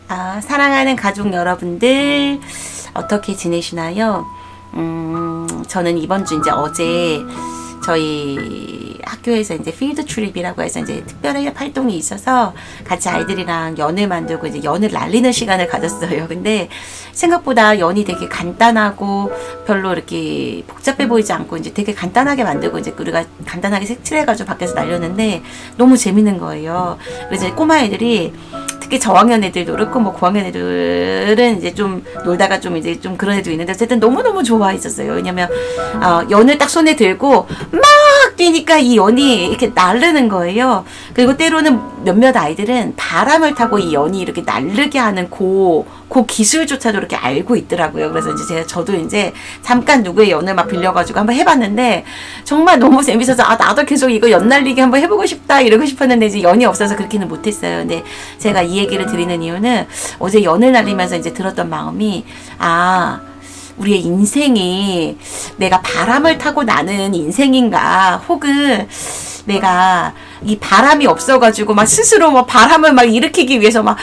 사랑하는 가족 여러분들, 어떻게 지내시나요? 저는 이번 주 이제 어제 저희 학교에서 이제 필드 트립이라고 해서 이제 특별한 활동이 있어서 같이 아이들이랑 연을 만들고 이제 연을 날리는 시간을 가졌어요. 근데 생각보다 연이 되게 간단하고 별로 이렇게 복잡해 보이지 않고 이제 되게 간단하게 만들고 이제 우리가 간단하게 색칠해가지고 밖에서 날렸는데 너무 재밌는 거예요. 그래서 꼬마 애들이 특히 저학년 애들도 그렇고 뭐 고학년 애들은 이제 좀 놀다가 좀 이제 좀 그런 애도 있는데 어쨌든 너무너무 좋아했었어요. 왜냐면 연을 딱 손에 들고 막 뛰니까 이 연이 이렇게 나르는 거예요. 그리고 때로는 몇몇 아이들은 바람을 타고 이 연이 이렇게 나르게 하는 그 기술조차도 이렇게 알고 있더라고요. 그래서 이제 저도 이제 잠깐 누구의 연을 막 빌려가지고 한번 해봤는데 정말 너무 재밌어서 나도 계속 이거 연 날리기 한번 해보고 싶다 이러고 싶었는데 이제 연이 없어서 그렇게는 못했어요. 근데 제가 이 얘기를 드리는 이유는 어제 연을 날리면서 이제 들었던 마음이 우리의 인생이 내가 바람을 타고 나는 인생인가, 혹은 내가 이 바람이 없어가지고 막 스스로 막 바람을 막 일으키기 위해서 막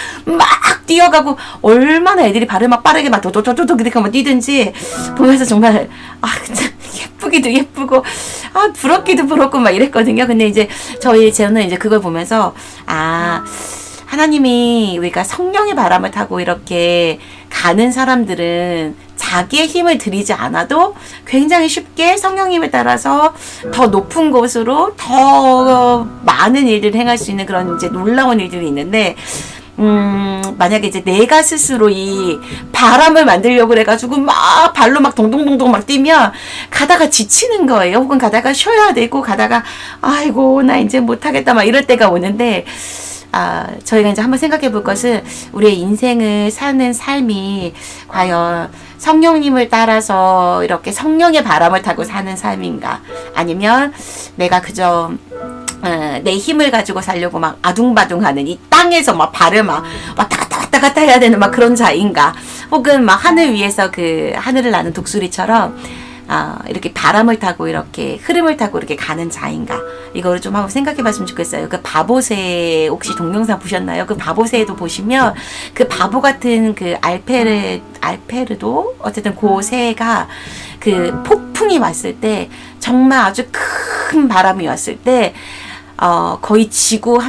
뛰어가고, 얼마나 애들이 발을 막 빠르게 막 도도도도도 그렇게 막 뛰든지 보면서 정말 예쁘기도 예쁘고 부럽기도 부럽고 막 이랬거든요. 근데 이제 저는 이제 그걸 보면서 하나님이 우리가 성령의 바람을 타고 이렇게 가는 사람들은 자기의 힘을 들이지 않아도 굉장히 쉽게 성령 힘을 따라서 더 높은 곳으로 더 많은 일들을 행할 수 있는 그런 이제 놀라운 일들이 있는데, 만약에 이제 내가 스스로 이 바람을 만들려고 그래가지고 막 발로 막 동동동동 막 뛰면 가다가 지치는 거예요. 혹은 가다가 쉬어야 되고, 가다가 아이고 나 이제 못하겠다 막 이럴 때가 오는데, 저희가 이제 한번 생각해 볼 것은 우리의 인생을 사는 삶이 과연 성령님을 따라서 이렇게 성령의 바람을 타고 사는 삶인가, 아니면 내가 그저 내 힘을 가지고 살려고 막 아둥바둥하는 이 땅에서 막 발을 막 왔다 갔다 해야 되는 막 그런 자인가, 혹은 막 하늘 위에서 그 하늘을 나는 독수리처럼 이렇게 바람을 타고 이렇게 흐름을 타고 이렇게 가는 자인가, 이거를 좀 한번 생각해 봤으면 좋겠어요. 그 바보새 혹시 동영상 보셨나요? 그 바보새도 보시면 그 바보 같은 그 알페르도 어쨌든 그 새가 그 폭풍이 왔을 때, 정말 아주 큰 바람이 왔을 때 거의 지구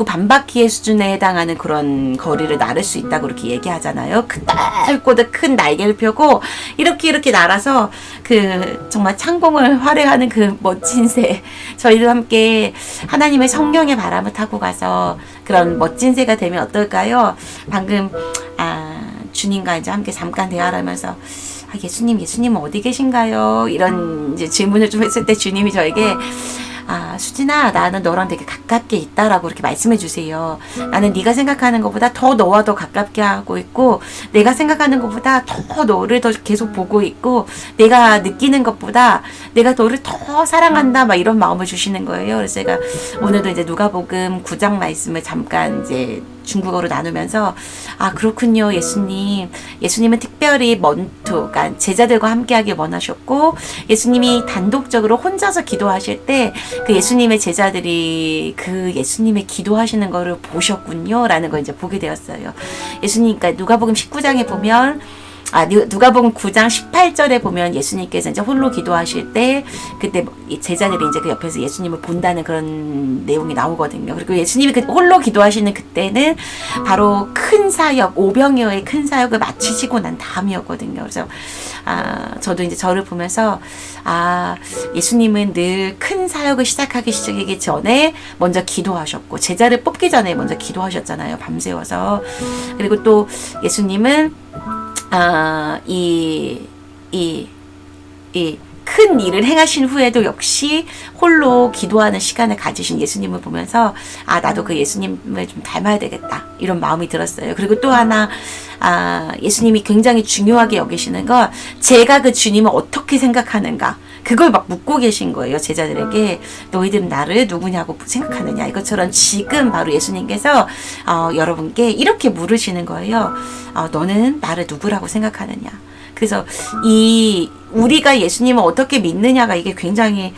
반바퀴의 수준에 해당하는 그런 거리를 나를 수 있다고 그렇게 얘기하잖아요. 그 넓고 큰 날개를 펴고 이렇게 날아서 그 정말 창공을 활애하는 그 멋진 새, 저희도 함께 하나님의 성령의 바람을 타고 가서 그런 멋진 새가 되면 어떨까요? 방금 주님과 이제 함께 잠깐 대화를 하면서 예수님은 어디 계신가요? 이런 이제 질문을 좀 했을 때 주님이 저에게 수진아, 나는 너랑 되게 가깝게 있다라고 이렇게 말씀해 주세요. 나는 네가 생각하는 것보다 더 너와 더 가깝게 하고 있고, 내가 생각하는 것보다 더 너를 더 계속 보고 있고, 내가 느끼는 것보다 내가 너를 더 사랑한다 막 이런 마음을 주시는 거예요. 그래서 제가 오늘도 이제 누가복음 9장 말씀을 잠깐 이제 중국어로 나누면서 그렇군요, 예수님은 특별히 그러니까 제자들과 함께하길 원하셨고, 예수님이 단독적으로 혼자서 기도하실 때 그 예수님의 제자들이 그 예수님의 기도하시는 거를 보셨군요 라는 걸 이제 보게 되었어요. 그러니까 누가복음 19장에 보면 누가복음 9장 18절에 보면 예수님께서 이제 홀로 기도하실 때 그때 제자들이 이제 그 옆에서 예수님을 본다는 그런 내용이 나오거든요. 그리고 예수님이 홀로 기도하시는 그때는 바로 큰 사역, 오병이어의 큰 사역을 마치시고 난 다음이었거든요. 그래서 저도 이제 저를 보면서 예수님은 늘 큰 사역을 시작하기 전에 먼저 기도하셨고, 제자를 뽑기 전에 먼저 기도하셨잖아요, 밤새워서. 그리고 또 예수님은 큰 일을 행하신 후에도 역시 홀로 기도하는 시간을 가지신 예수님을 보면서 나도 그 예수님을 좀 닮아야 되겠다 이런 마음이 들었어요. 그리고 또 하나 예수님이 굉장히 중요하게 여기시는 건 제가 그 주님을 어떻게 생각하는가, 그걸 막 묻고 계신 거예요. 제자들에게 너희들은 나를 누구냐고 생각하느냐. 이것처럼 지금 바로 예수님께서 여러분께 이렇게 물으시는 거예요. 너는 나를 누구라고 생각하느냐. 그래서 우리가 예수님을 어떻게 믿느냐가 이게 굉장히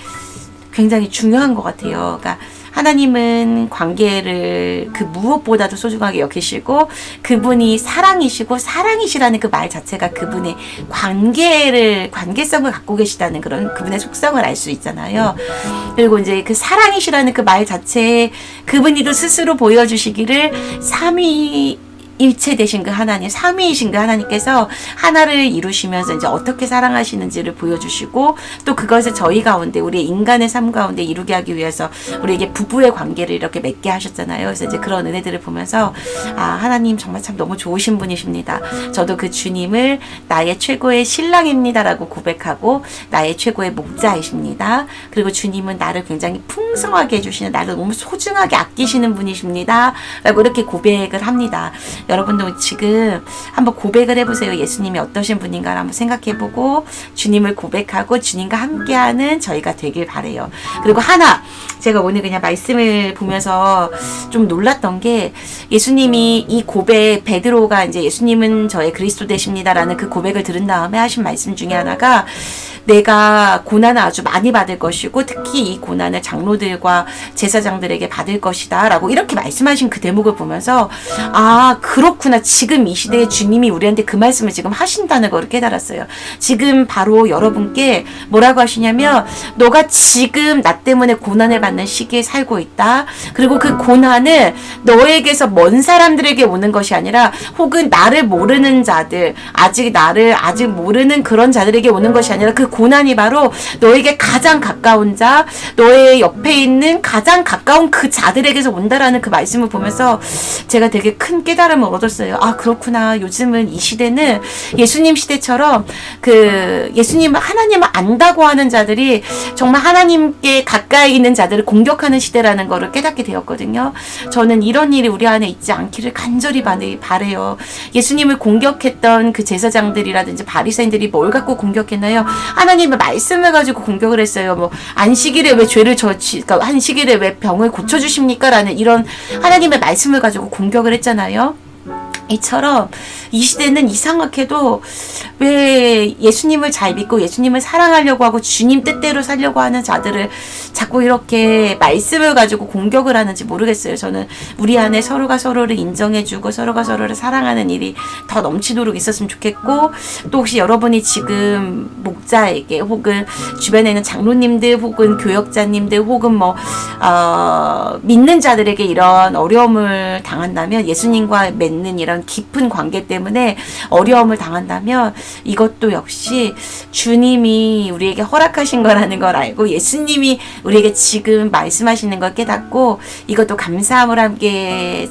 중요한 것 같아요. 그러니까 하나님은 관계를 그 무엇보다도 소중하게 여기시고 그분이 사랑이시고 사랑이시라는 그 말 자체가 그분의 관계성을 갖고 계시다는 그런 그분의 속성을 알 수 있잖아요. 그리고 이제 그 사랑이시라는 그 말 자체에 그분이도 스스로 보여주시기를 일체 되신 그 하나님, 삼위이신 그 하나님께서 하나를 이루시면서 이제 어떻게 사랑하시는지를 보여주시고 또 그것을 저희 가운데 우리의 인간의 삶 가운데 이루게 하기 위해서 우리에게 부부의 관계를 이렇게 맺게 하셨잖아요. 그래서 이제 그런 은혜들을 보면서 하나님 정말 참 너무 좋으신 분이십니다. 저도 그 주님을 나의 최고의 신랑입니다라고 고백하고 나의 최고의 목자이십니다. 그리고 주님은 나를 굉장히 풍성하게 해주시는, 나를 너무 소중하게 아끼시는 분이십니다. 라고 이렇게 고백을 합니다. 여러분도 지금 한번 고백을 해보세요. 예수님이 어떠신 분인가를 한번 생각해보고 주님을 고백하고 주님과 함께하는 저희가 되길 바라요. 그리고 하나, 제가 오늘 그냥 말씀을 보면서 좀 놀랐던 게 예수님이 이 고백, 베드로가 이제 예수님은 저의 그리스도 되십니다라는 그 고백을 들은 다음에 하신 말씀 중에 하나가 내가 고난을 아주 많이 받을 것이고 특히 이 고난을 장로들과 제사장들에게 받을 것이다 라고 이렇게 말씀하신 그 대목을 보면서 그렇구나, 지금 이 시대에 주님이 우리한테 그 말씀을 지금 하신다는 걸 깨달았어요. 지금 바로 여러분께 뭐라고 하시냐면 너가 지금 나 때문에 고난을 받는 시기에 살고 있다. 그리고 그 고난은 너에게서 먼 사람들에게 오는 것이 아니라 혹은 나를 모르는 자들, 나를 아직 모르는 그런 자들에게 오는 것이 아니라 그 고난이 바로 너에게 가장 가까운 자, 너의 옆에 있는 가장 가까운 그 자들에게서 온다라는 그 말씀을 보면서 제가 되게 큰 깨달음을 얻었어요. 그렇구나. 요즘은 이 시대는 예수님 시대처럼 그 예수님을, 하나님을 안다고 하는 자들이 정말 하나님께 가까이 있는 자들을 공격하는 시대라는 거를 깨닫게 되었거든요. 저는 이런 일이 우리 안에 있지 않기를 간절히 바래요. 예수님을 공격했던 그 제사장들이라든지 바리새인들이 뭘 갖고 공격했나요? 하나님의 말씀을 가지고 공격을 했어요. 뭐 안식일에 왜 죄를 그러니까 안식일에 왜 병을 고쳐주십니까? 라는 이런 하나님의 말씀을 가지고 공격을 했잖아요. 이처럼 이 시대는 이상하게도 왜 예수님을 잘 믿고 예수님을 사랑하려고 하고 주님 뜻대로 살려고 하는 자들을 자꾸 이렇게 말씀을 가지고 공격을 하는지 모르겠어요. 저는 우리 안에 서로가 서로를 인정해주고 서로가 서로를 사랑하는 일이 더 넘치도록 있었으면 좋겠고, 또 혹시 여러분이 지금 목자에게 혹은 주변에 있는 장로님들 혹은 교역자님들 혹은 믿는 자들에게 이런 어려움을 당한다면, 예수님과 맺는 이런 깊은 관계 때문에 어려움을 당한다면 이것도 역시 주님이 우리에게 허락하신 거라는 걸 알고 예수님이 우리에게 지금 말씀하시는 걸 깨닫고 이것도 감사함을 함께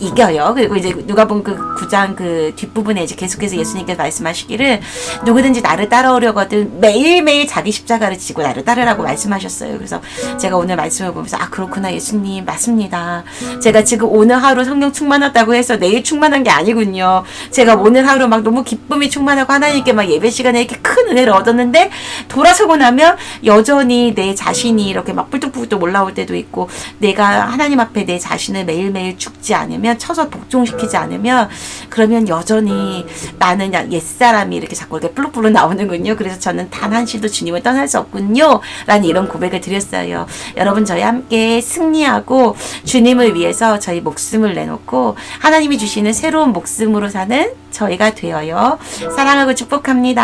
이겨요. 그리고 이제 누가복음 그 9장 그 뒷부분에 이제 계속해서 예수님께서 말씀하시기를 누구든지 나를 따라오려거든 매일매일 자기 십자가를 지고 나를 따르라고 말씀하셨어요. 그래서 제가 오늘 말씀을 보면서 그렇구나, 예수님 맞습니다. 제가 지금 오늘 하루 성령 충만하다고 해서 내일 충만한 게 아니군요. 제가 오늘 하루 막 너무 기쁨이 충만하고 하나님께 막 예배 시간에 이렇게 큰 은혜를 얻었는데 돌아서고 나면 여전히 내 자신이 이렇게 막 뿔뚝뿔뚝 올라올 때도 있고, 내가 하나님 앞에 내 자신을 매일매일 죽지 않으면, 쳐서 복종시키지 않으면, 그러면 여전히 나는 옛사람이 이렇게 자꾸 이렇게 플룩플룩 나오는군요. 그래서 저는 단 한시도 주님을 떠날 수 없군요 라는 이런 고백을 드렸어요. 여러분, 저희 함께 승리하고 주님을 위해서 저희 목숨을 내놓고 하나님이 주시는 새로운 목숨으로 사는 저희가 되어요. 사랑하고 축복합니다.